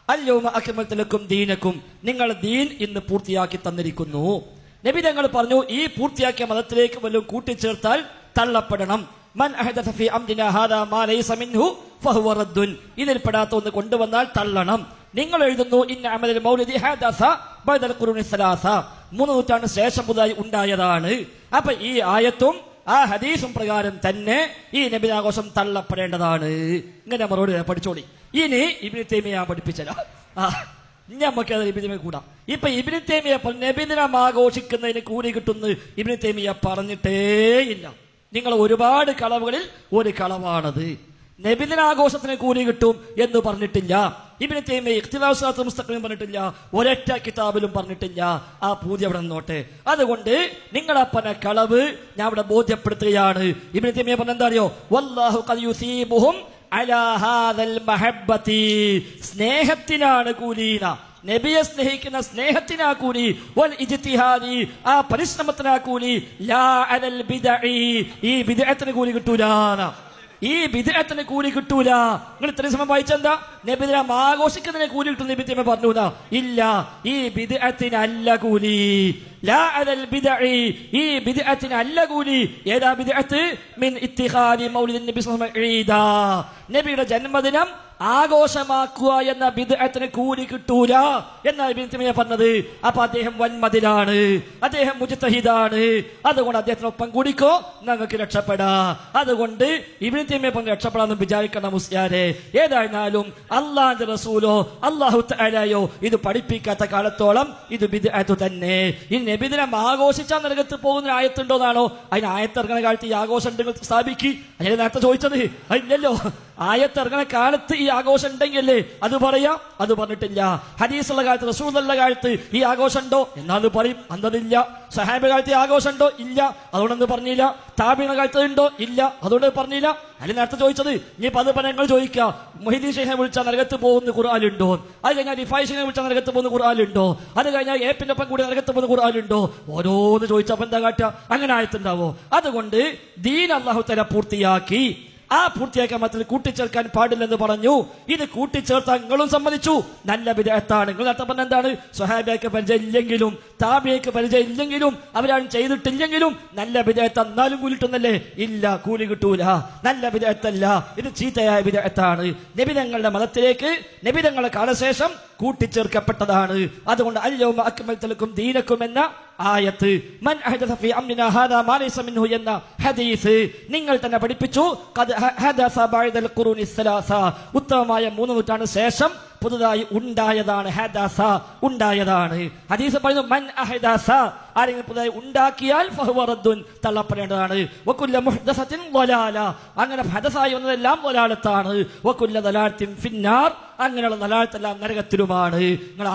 അൽയൗമ അക്മൽതു ലക്കും ദീനക്കും, നിങ്ങളുടെ ദീൻ ഇന്ന് പൂർത്തിയാക്കി തന്നിരിക്കുന്നു. നബി തങ്ങൾ പറഞ്ഞു, ഈ പൂർത്തിയാക്കിയ മതത്തിലേക്ക് വല്ലതും കൂട്ടിച്ചേർത്താൽ തള്ളപ്പെടണം. മൻ അഹദസ ഫീ അംരിനാ ഹാദാ മാ ലൈസ മിൻഹു ഫഹുവ റദ്ദുൻ, ഇതിൽപ്പെടാത്ത ഒന്ന് കൊണ്ടുവന്നാൽ തള്ളണം. നിങ്ങൾ എഴുതുന്നു ഇന്ന അമലൽ മൗലിദി ഹദസ ബഅദൽ ഖുറൂനി സലാസ, 3 നൂറ്റാണ്ട് ശേഷം പുതുതായി ഉണ്ടായതാണ്. അപ്പൊ ഈ ആയത്തും ആ ഹദീസും പ്രകാരം തന്നെ ഈ നബിദിനാഘോഷം തള്ളപ്പെടേണ്ടതാണ്. ഇങ്ങനെ മറുപടി പഠിച്ചോളി. ഇനി ഇബ്നു തൈമിയ്യ പഠിപ്പിച്ചല്ല, നമുക്കത് ഇബ്നു തൈമിയ്യ കൂടാ. ഇപ്പൊ ഇബ്നു തൈമിയ്യ നബിദിനം ആഘോഷിക്കുന്നതിന് കൂലി കിട്ടുന്നു ഇബ്നു തൈമിയ്യ പറഞ്ഞിട്ടേ ഇല്ല. നിങ്ങൾ ഒരുപാട് കളവുകളിൽ ഒരു കളവാണത്. നബിദിനാഘോഷത്തിന് കൂലി കിട്ടും എന്ന് പറഞ്ഞിട്ടില്ല. ഇബ്നു തൈമിയ്യ ഇഖ്തിലാഫ് സിറാത്തുൽ മുസ്തഖീം പറഞ്ഞിട്ടില്ല, ഒരൊറ്റ കിതാബിലും പറഞ്ഞിട്ടില്ല. ആ പൂജ അവിടെ നിന്നോട്ടെ. അതുകൊണ്ട് നിങ്ങളപ്പന കളവ് ഞാൻ ഇവിടെ ബോധ്യപ്പെടുത്തുകയാണ്. ഇബ്നു തൈമിയ്യ പറഞ്ഞ എന്താ അറിയോ? വല്ലാഹു ഖദ് യുസീബുഹും അലാ ഹാദൽ മഹബ്ബതി, സ്നേഹത്തിനാണ് കൂലീന, നബിയെ സ്നേഹിക്കുന്ന സ്നേഹത്തിനാ കൂലി, വൽ ഇജ്തിഹാദി, ആ പരിശ്രമത്തിനാ കൂലി, ലാ അലൽ ബിദ്അഇ, ഈ ബിദ്അത്തിന് കൂലി കിട്ടൂല. ഈ ബിദ്അത്തിന് കൂലി കിട്ടൂല. നിങ്ങൾ ഇത്രയും സമയം വായിച്ചെന്താ? നബിദിനം ആഘോഷിക്കുന്നതിന് കൂലി കിട്ടും നബി തൈമിയ്യ പറഞ്ഞൂല. ഇല്ല, ഈ ബിദ്അത്തിനല്ല കൂലി. ലാ അലൽ ബിദ്അഇ, ഈ ബിദ്അത്തിന് അല്ല കൂലി. ഏതാ ബിദ്അത്ത്? മിൻ ഇത്തിഖാദി മൗലിദിൻ നബി സ്വല്ലല്ലാഹു അലൈഹി വസല്ലം ഈദാ, നബിയുടെ ജന്മദിനം ആഘോഷമാക്കുക എന്ന ബിദ്അത്തിന് കൂലി കിട്ടൂല എന്നാണ് ഇബ്നു തൈമിയ്യ പറഞ്ഞത്. അപ്പൊ അദ്ദേഹം വൻമതിലാണ്, അദ്ദേഹം മുജ്തഹിദാണ്. അതുകൊണ്ട് അദ്ദേഹത്തിനൊപ്പം കൂടിക്കോ, നിങ്ങൾക്ക് രക്ഷപ്പെടാ. അതുകൊണ്ട് ഇബ്നു തൈമിയ്യ പറഞ്ഞ് രക്ഷപ്പെടാമെന്ന് വിചാരിക്കണം മുസ്ലിയാരെ. ഏതായിരുന്നാലും അല്ലാഹുവിന്റെ റസൂലോ അല്ലാഹു തആലയോ ഇത് പഠിപ്പിക്കാത്ത കാലത്തോളം ഇത് ബിദ്അത്ത് തന്നെ. ഈ നബിദിനം ആഘോഷിച്ചാൽ നരകത്ത് പോകുന്ന ആയത്തുണ്ടോന്നാണോ? അതിന് ആയത്തിറങ്ങുന്ന കാലത്ത് ഈ ആഘോഷം ഉണ്ടെങ്കിൽ സ്ഥാപിക്ക്. അതിന് നേരത്തെ ചോദിച്ചത് അതില്ലല്ലോ. ആയത്തിറങ്ങുന്ന കാലത്ത് ഈ ആഘോഷം ഉണ്ടെങ്കിലേ അത് പറയാം. അത് പറഞ്ഞിട്ടില്ല. ഹദീസുള്ള കാലത്ത് റസൂലുള്ള കാലത്ത് ഈ ആഘോഷം ഉണ്ടോ എന്നാൽ അത് പറയും. അന്നതില്ല. സഹാബിയുടെ കാലത്ത് ഈ ആഘോഷം ഉണ്ടോ? ഇല്ല, അതുകൊണ്ടൊന്നും പറഞ്ഞില്ല. താബിയുടെ കാലത്ത് ഉണ്ടോ? ഇല്ല, അതുകൊണ്ട് പറഞ്ഞില്ല. അതിന് നേരത്തെ ചോദിച്ചത്. ഇനിയിപ്പോ അത് പറഞ്ഞ നിങ്ങൾ ചോദിക്കുക, മുഹീദ്ദീൻ ശൈഖിനെ വിളിച്ചാൽ നരകത്ത് പോകുന്ന ഖുർആനുണ്ടോ? അത് കഴിഞ്ഞാൽ റിഫായി ശൈഖിനെ വിളിച്ചാൽ നരകത്ത് പോകുന്ന ഖുർആനുണ്ടോ? അത് കഴിഞ്ഞാൽ ഏപ്പിന്റെ ഒപ്പം കൂടി നരകത്ത് പോകുന്ന ഖുർആനുണ്ടോ? ഓരോന്ന് ചോദിച്ചപ്പോ എന്താ കാട്ടുക? അങ്ങനെ ആയത്തുണ്ടാവോ? അതുകൊണ്ട് ദീൻ അല്ലാഹു തആല പൂർത്തിയാക്കി. ആ പൂർത്തിയാക്കാൻ മറ്റൊരു കൂട്ടിച്ചേർക്കാൻ പാടില്ലെന്ന് പറഞ്ഞു. ഇത് കൂട്ടിച്ചേർത്താൻ നിങ്ങളും സമ്മതിച്ചു, നല്ല ബിദ്അത്താണ്. നിങ്ങൾ നേരത്തെ പറഞ്ഞ എന്താണ്? സ്വഹാബിയക്ക് പരിചയം ഇല്ലെങ്കിലും താബിയക്ക് പരിചയം ഇല്ലെങ്കിലും അവരാണ് ചെയ്തിട്ടില്ലെങ്കിലും നല്ല ബിദ്അത്ത് എന്നാലും കൂലി കിട്ടുന്നല്ലേ? ഇല്ല, കൂലി കിട്ടൂല. നല്ല ബിദ്അത്തല്ല, ഇത് ചീത്തയായ ബിദ്അത്താണ്. നബിതങ്ങളുടെ മതത്തിലേക്ക് നബിതങ്ങളുടെ കാലശേഷം കൂട്ടിച്ചേർക്കപ്പെട്ടതാണ്. അതുകൊണ്ട് അൽയൗമ അക്മൽതു ലക്കും ദീനക്കും എന്ന ആയത്ത്, മൻ അഹദസ ഫീ അംരിനാ ഹാദാ മാ ലൈസ മിൻഹു എന്ന ഹദീസ് നിങ്ങൾ തന്നെ പഠിപ്പിച്ചു. ഖദ് ഹദസ ബഅദൽ ഖുറൂനി സലാസ, ഉത്തമമായ 3 നൂറ്റാണ്ട് ശേഷം പുതുതായി ഉണ്ടായതാണ്. ഹദസ, ഉണ്ടായതാണ്. ഹദീസ് പറയുന്നു മൻ അഹദസ, ആരെങ്കിലും പുതുതായി ഉണ്ടാക്കിയാൽ ഫഹുവ റദ്ദുൻ, തള്ളപ്പെടേണ്ടതാണ്. വകുല്ല മുഹ്ദസത്തിൻ ളലാല, അങ്ങനെ ഹദസായി വന്നതെല്ലാം ളലാലത്താണ്. വകുല്ല ദലാലത്തിൻ ഫിന്നാർ, അങ്ങനെയുള്ള ദലാലത്തെല്ലാം നരകത്തിലുമാണ്. നിങ്ങൾ